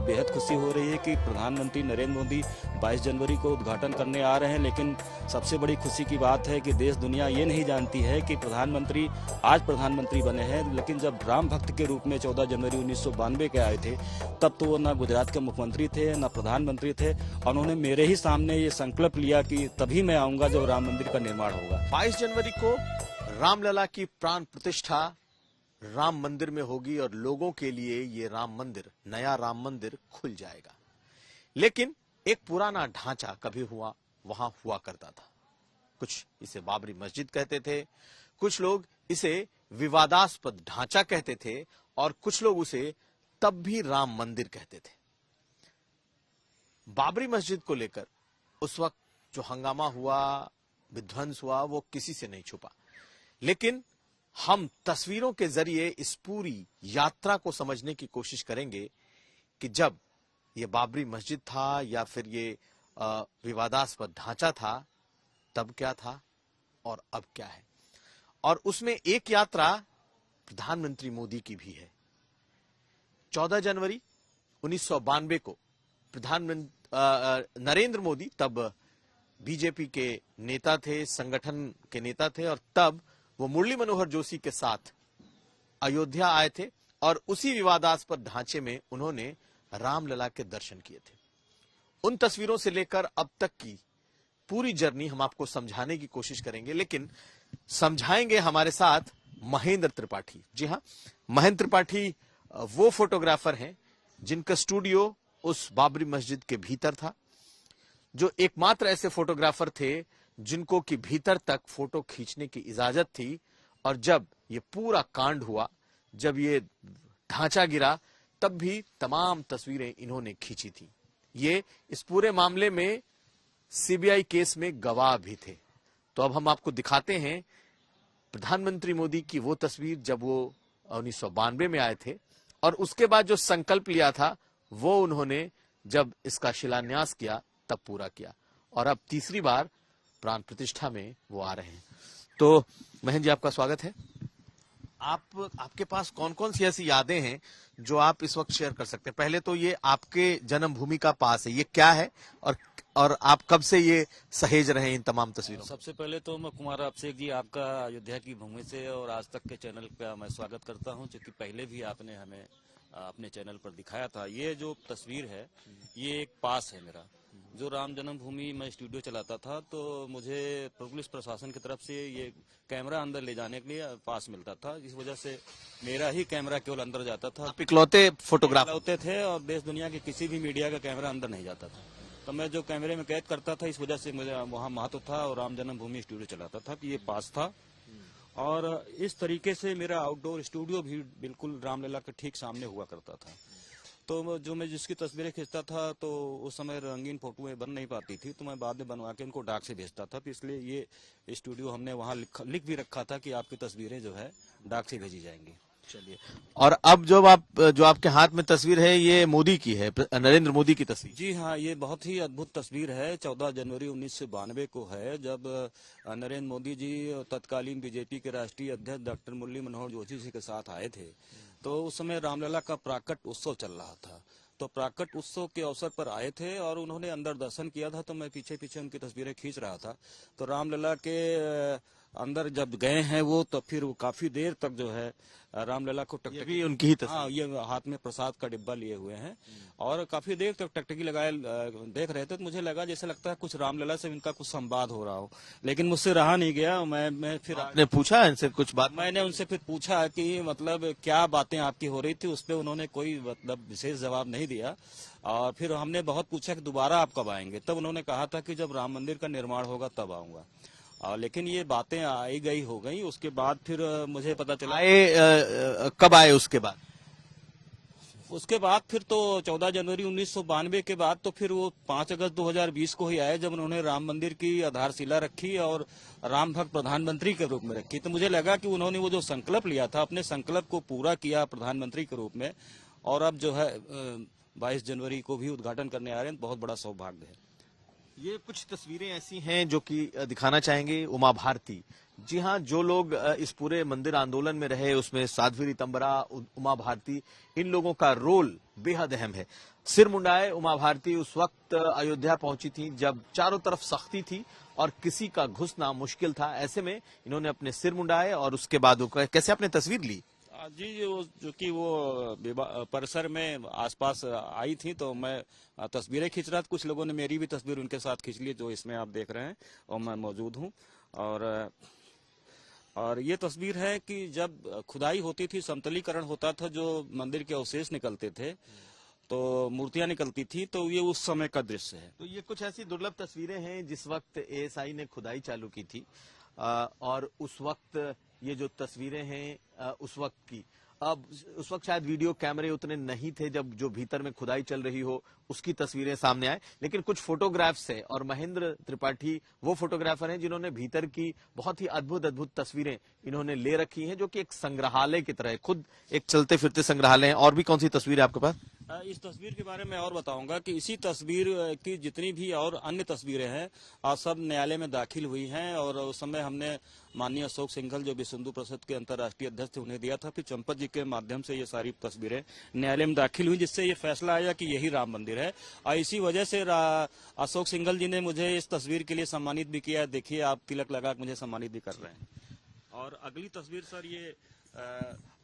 बेहद खुशी हो रही है कि प्रधानमंत्री नरेंद्र मोदी 22 जनवरी को उद्घाटन करने आ रहे हैं। लेकिन सबसे बड़ी खुशी की बात है कि देश दुनिया ये नहीं जानती है कि प्रधानमंत्री आज प्रधानमंत्री बने हैं, लेकिन जब राम भक्त के रूप में 14 जनवरी 1992 के आए थे तब तो वो ना गुजरात के मुख्यमंत्री थे ना प्रधानमंत्री थे, और उन्होंने मेरे ही सामने ये संकल्प लिया कि तभी मैं आऊंगा जब राम मंदिर का निर्माण होगा। 22 जनवरी को रामलला की प्राण प्रतिष्ठा राम मंदिर में होगी और लोगों के लिए ये राम मंदिर, नया राम मंदिर खुल जाएगा। लेकिन एक पुराना ढांचा कभी वहां हुआ करता था। कुछ इसे बाबरी मस्जिद कहते थे, कुछ लोग इसे विवादास्पद ढांचा कहते थे और कुछ लोग उसे तब भी राम मंदिर कहते थे। बाबरी मस्जिद को लेकर उस वक्त जो हंगामा हुआ, विध्वंस हुआ, वो किसी से नहीं छुपा। लेकिन हम तस्वीरों के जरिए इस पूरी यात्रा को समझने की कोशिश करेंगे कि जब ये बाबरी मस्जिद था या फिर ये विवादास्पद ढांचा था, तब क्या था और अब क्या है। और उसमें एक यात्रा प्रधानमंत्री मोदी की भी है। 14 जनवरी 1992 को प्रधानमंत्री नरेंद्र मोदी तब बीजेपी के नेता थे, संगठन के नेता थे, और तब वो मुरली मनोहर जोशी के साथ अयोध्या आए थे और उसी विवादास्पद ढांचे में उन्होंने रामलला के दर्शन किए थे। उन तस्वीरों से लेकर अब तक की पूरी जर्नी हम आपको समझाने की कोशिश करेंगे, लेकिन समझाएंगे हमारे साथ महेंद्र त्रिपाठी। जी हां, महेंद्र त्रिपाठी वो फोटोग्राफर हैं जिनका स्टूडियो उस बाबरी मस्जिद के भीतर था, जो एकमात्र ऐसे फोटोग्राफर थे जिनको कि भीतर तक फोटो खींचने की इजाजत थी। और जब ये पूरा कांड हुआ, जब ये ढांचा गिरा, तब भी तमाम तस्वीरें इन्होंने खींची थी। ये इस पूरे मामले में सीबीआई केस में गवाह भी थे। तो अब हम आपको दिखाते हैं प्रधानमंत्री मोदी की वो तस्वीर जब वो 1992 में आए थे, और उसके बाद जो संकल्प लिया था वो उन्होंने जब इसका शिलान्यास किया तब पूरा किया, और अब तीसरी बार प्राण प्रतिष्ठा में वो आ रहे हैं। तो महेंद्र जी, आपका स्वागत है। आपके पास कौन कौन सी ऐसी यादें हैं जो आप इस वक्त शेयर कर सकते हैं? पहले तो ये आपके जन्मभूमि का पास है, ये क्या है और आप कब से ये सहेज रहे हैं इन तमाम तस्वीरों? सबसे पहले तो मैं कुमार अभिषेक जी आपका अयोध्या की भूमि से और आज तक के चैनल का मैं स्वागत करता हूं, क्योंकि पहले भी आपने हमें अपने चैनल पर दिखाया था। ये जो तस्वीर है ये एक पास है मेरा, जो राम जन्मभूमि में स्टूडियो चलाता था, तो मुझे पुलिस प्रशासन की तरफ से ये कैमरा अंदर ले जाने के लिए पास मिलता था। इस वजह से मेरा ही कैमरा केवल अंदर जाता था। आप इकलौते फोटोग्राफर होते थे और देश दुनिया के किसी भी मीडिया का कैमरा अंदर नहीं जाता था, तो मैं जो कैमरे में कैद करता था, इस वजह से मुझे वहाँ महत्व था और राम जन्मभूमि स्टूडियो चलाता था, तो ये पास था। और इस तरीके से मेरा आउटडोर स्टूडियो भी बिल्कुल रामलला के ठीक सामने हुआ करता था। तो जो मैं जिसकी तस्वीरें खींचता था, तो उस समय रंगीन फोटोएं बन नहीं पाती थी, तो मैं बाद में बनवा के उनको डाक से भेजता था। तो इसलिए ये स्टूडियो हमने वहाँ लिख भी रखा था कि आपकी तस्वीरें जो है डाक से भेजी जाएंगी। चलिए, और अब जो आपके हाथ में तस्वीर है, ये मोदी की है, नरेंद्र मोदी की तस्वीर। जी हाँ, ये बहुत ही अद्भुत तस्वीर है। 14 जनवरी 1992 को है, जब नरेंद्र मोदी जी तत्कालीन बीजेपी के राष्ट्रीय अध्यक्ष डॉक्टर मुरली मनोहर जोशी जी के साथ आए थे। तो उस समय रामलला का प्राकट उत्सव चल रहा था, तो प्राकट उत्सव के अवसर पर आए थे और उन्होंने अंदर दर्शन किया था। तो मैं पीछे पीछे उनकी तस्वीरें खींच रहा था। तो रामलला के अंदर जब गए हैं वो, तो फिर वो काफी देर तक जो है रामलला को टकटकी उनकी ही तस्वीर। हाँ, ये हाथ में प्रसाद का डिब्बा लिए हुए हैं और काफी देर तक टकटकी लगाए देख रहे थे। तो मुझे लगा जैसे लगता है कुछ रामलला से इनका कुछ संवाद हो रहा हो, लेकिन मुझसे रहा नहीं गया। मैं फिर आपने पूछा इनसे कुछ बात? मैंने उनसे फिर पूछा कि मतलब क्या बातें आपकी हो रही थी, उस पर उन्होंने कोई मतलब विशेष जवाब नहीं दिया। और फिर हमने बहुत पूछा कि दोबारा आप कब आएंगे, तब उन्होंने कहा था कि जब राम मंदिर का निर्माण होगा तब आऊंगा। लेकिन ये बातें आई गई हो गई। उसके बाद फिर मुझे पता चला कब आए उसके बाद? उसके बाद फिर तो 14 जनवरी 1992 के बाद तो फिर वो 5 अगस्त 2020 को ही आए, जब उन्होंने राम मंदिर की आधारशिला रखी और राम भक्त प्रधानमंत्री के रूप में रखी। तो मुझे लगा कि उन्होंने वो जो संकल्प लिया था, अपने संकल्प को पूरा किया प्रधानमंत्री के रूप में, और अब जो है 22 जनवरी को भी उद्घाटन करने आ रहे हैं। बहुत बड़ा सौभाग्य है। ये कुछ तस्वीरें ऐसी हैं जो कि दिखाना चाहेंगे। उमा भारती, जी हाँ, जो लोग इस पूरे मंदिर आंदोलन में रहे, उसमें साध्वी रीतंबरा, उमा भारती, इन लोगों का रोल बेहद अहम है। सिर मुंडाए उमा भारती उस वक्त अयोध्या पहुंची थी जब चारों तरफ सख्ती थी और किसी का घुसना मुश्किल था। ऐसे में इन्होंने अपने सिर मुंडाए और उसके बाद कैसे आपने तस्वीर ली? जी जो कि वो परिसर में आसपास आई थी तो मैं तस्वीरें खींच रहा था। कुछ लोगों ने मेरी भी तस्वीर उनके साथ खींच ली जो इसमें आप देख रहे हैं और मैं मौजूद हूँ। और ये तस्वीर है कि जब खुदाई होती थी, समतलीकरण होता था, जो मंदिर के अवशेष निकलते थे तो मूर्तियां निकलती थी, तो ये उस समय का दृश्य है। तो ये कुछ ऐसी दुर्लभ तस्वीरें हैं जिस वक्त एएसआई ने खुदाई चालू की थी और उस वक्त ये जो तस्वीरें हैं उस वक्त की, अब उस वक्त शायद वीडियो कैमरे उतने नहीं थे जब जो भीतर में खुदाई चल रही हो उसकी तस्वीरें सामने आए, लेकिन कुछ फोटोग्राफ्स है और महेंद्र त्रिपाठी वो फोटोग्राफर हैं जिन्होंने भीतर की बहुत ही अद्भुत अद्भुत तस्वीरें इन्होंने ले रखी हैं जो कि एक संग्रहालय की तरह है, खुद एक चलते फिरते संग्रहालय है। और भी कौन सी तस्वीर है आपके पास? इस तस्वीर के बारे में और बताऊंगा कि इसी तस्वीर की जितनी भी और अन्य तस्वीरें हैं सब न्यायालय में दाखिल हुई हैं और उस समय हमने माननीय अशोक सिंघल जो विश्व हिंदू परिषद के अंतर्राष्ट्रीय अध्यक्ष थे उन्हें दिया था। फिर चंपत जी के माध्यम से ये सारी तस्वीरें न्यायालय में दाखिल हुई जिससे ये फैसला आया कि यही राम मंदिर है। और इसी वजह से अशोक सिंघल जी ने मुझे इस तस्वीर के लिए सम्मानित भी किया। देखिए आप तिलक लगा मुझे सम्मानित भी कर रहे हैं। और अगली तस्वीर सर ये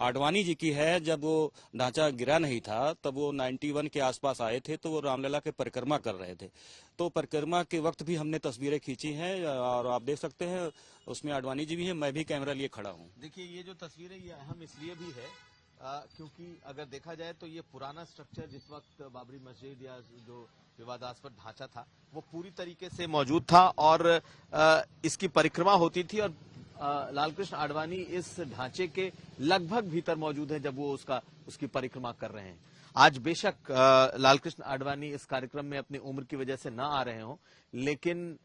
आडवाणी जी की है। जब वो ढांचा गिरा नहीं था तब वो 91 के आसपास आए थे तो वो रामलला के परिक्रमा कर रहे थे, तो परिक्रमा के वक्त भी हमने तस्वीरें खींची हैं और आप देख सकते हैं उसमें आडवाणी जी भी हैं, मैं भी कैमरा लिए खड़ा हूँ। देखिए ये जो तस्वीर है ये अहम इसलिए भी है क्योंकि अगर देखा जाए तो ये पुराना स्ट्रक्चर जिस वक्त बाबरी मस्जिद या जो विवादास्पद ढांचा था वो पूरी तरीके से मौजूद था और इसकी परिक्रमा होती थी और लालकृष्ण आडवाणी इस ढांचे के लगभग भीतर मौजूद है जब वो उसकी परिक्रमा कर रहे हैं। आज बेशक लालकृष्ण आडवाणी इस कार्यक्रम में अपनी उम्र की वजह से ना आ रहे हों, लेकिन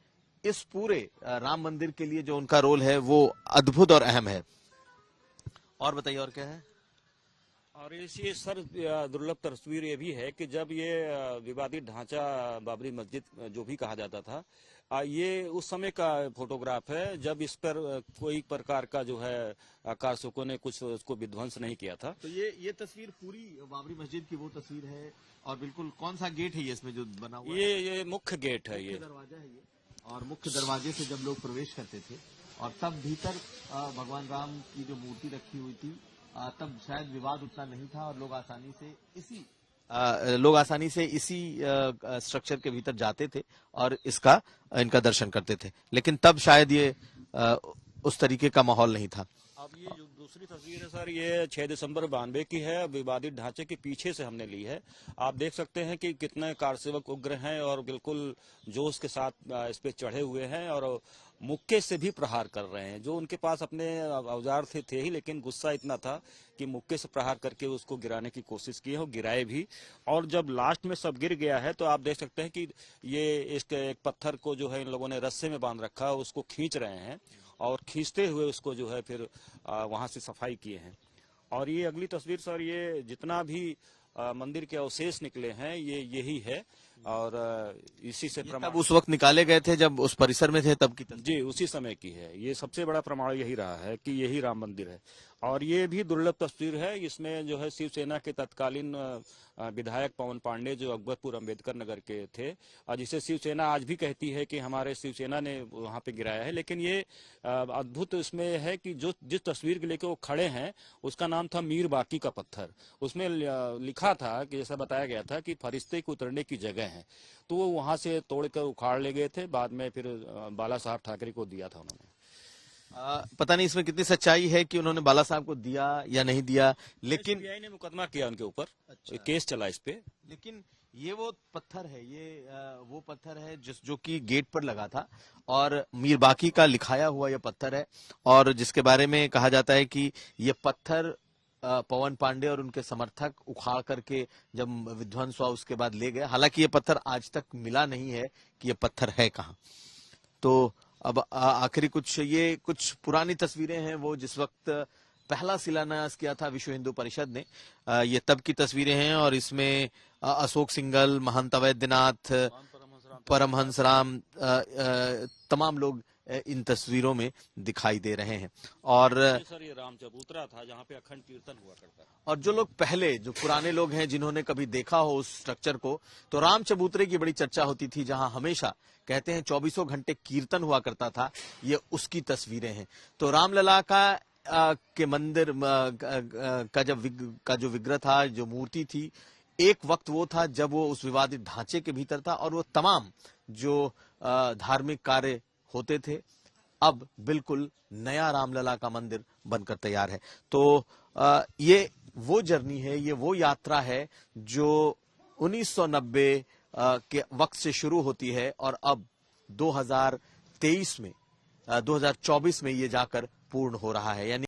इस पूरे राम मंदिर के लिए जो उनका रोल है वो अद्भुत और अहम है। और बताइए और क्या है? और इसी सर दुर्लभ तस्वीर ये भी है कि जब ये विवादित ढांचा बाबरी मस्जिद जो भी कहा जाता था ये उस समय का फोटोग्राफ है जब इस पर कोई प्रकार का जो है कारसकों ने कुछ उसको विध्वंस नहीं किया था। तो ये तस्वीर पूरी बाबरी मस्जिद की वो तस्वीर है और बिल्कुल कौन सा गेट है ये इसमें जो बना हुआ है? ये मुख्य गेट है, ये दरवाजा है ये और मुख्य दरवाजे से जब लोग प्रवेश करते थे और तब भीतर भगवान राम की जो मूर्ति रखी हुई थी तब शायद विवाद उतना नहीं था और लोग आसानी से इसी स्ट्रक्चर के भीतर जाते थे और इनका दर्शन करते थे, लेकिन तब शायद ये उस तरीके का माहौल नहीं था। अब ये जो दूसरी तस्वीर है सर ये 6 दिसंबर 92 की है, विवादित ढांचे के पीछे से हमने ली है। आप देख सकते हैं कि कितने कारसेवक उग्र हैं और बिल्कुल जोश के साथ इस पे चढ़े हुए हैं और मुक्के से भी प्रहार कर रहे हैं। जो उनके पास अपने औजार थे ही, लेकिन गुस्सा इतना था कि मुक्के से प्रहार करके उसको गिराने की कोशिश की है और गिराए भी। और जब लास्ट में सब गिर गया है तो आप देख सकते हैं कि ये एक पत्थर को जो है इन लोगों ने रस्से में बांध रखा, उसको खींच रहे हैं और खींचते हुए उसको जो है फिर वहां से सफाई किए हैं। और ये अगली तस्वीर सर ये जितना भी मंदिर के अवशेष निकले हैं ये यही है और इसी से प्रमाण तब उस वक्त निकाले गए थे जब उस परिसर में थे तब की जी उसी समय की है। ये सबसे बड़ा प्रमाण यही रहा है कि यही राम मंदिर है। और ये भी दुर्लभ तस्वीर है, इसमें जो है शिवसेना के तत्कालीन विधायक पवन पांडे जो अकबरपुर अंबेडकर नगर के थे और जिसे शिवसेना आज भी कहती है कि हमारे शिवसेना ने वहां पे गिराया है, लेकिन ये अद्भुत इसमें है कि जो जिस तस्वीर के लेके वो खड़े हैं उसका नाम था मीर बाकी का पत्थर। उसमें लिखा था कि जैसा बताया गया था कि फरिश्ते को उतरने की जगह है, तो वो वहां से तोड़कर उखाड़ ले गए थे, बाद में फिर बाला साहब ठाकरे को दिया था उन्होंने। पता नहीं इसमें कितनी सच्चाई है कि उन्होंने बाला साहब को दिया या नहीं दिया, लेकिन सीबीआई ने मुकदमा किया उनके ऊपर। अच्छा। केस चला इस पे। लेकिन ये वो पत्थर है, ये वो पत्थर है जो कि गेट पर लगा था और मीर बाकी का लिखाया हुआ ये पत्थर है और जिसके बारे में कहा जाता है कि ये पत्थर पवन पांडे और उनके समर्थक उखाड़ करके जब विध्वंस हुआ उसके बाद ले गए। हालांकि ये पत्थर आज तक मिला नहीं है कि ये पत्थर है कहाँ। तो अब आखिरी कुछ पुरानी तस्वीरें हैं वो जिस वक्त पहला शिलान्यास किया था विश्व हिंदू परिषद ने, ये तब की तस्वीरें हैं और इसमें अशोक सिंघल, महंत अवैधनाथ, परमहंस राम तमाम लोग इन तस्वीरों में दिखाई दे रहे हैं। और सर ये राम चबूतरा था जहाँ पे अखंड कीर्तन हुआ करता था। और जो लोग पहले, जो पुराने लोग हैं जिन्होंने कभी देखा हो उस स्ट्रक्चर को, तो राम चबूतरे की बड़ी चर्चा होती थी, जहां हमेशा कहते हैं 24 घंटे कीर्तन हुआ करता था। ये उसकी तस्वीरें हैं। तो रामलला के मंदिर का जो विग्रह था, जो मूर्ति थी, एक वक्त वो था जब वो उस विवादित ढांचे के भीतर था और वो तमाम जो धार्मिक कार्य होते थे अब बिल्कुल नया रामलला का मंदिर बनकर तैयार है। तो ये वो जर्नी है, ये वो यात्रा है जो 1990 के वक्त से शुरू होती है और अब 2023 में 2024 में ये जाकर पूर्ण हो रहा है। यानी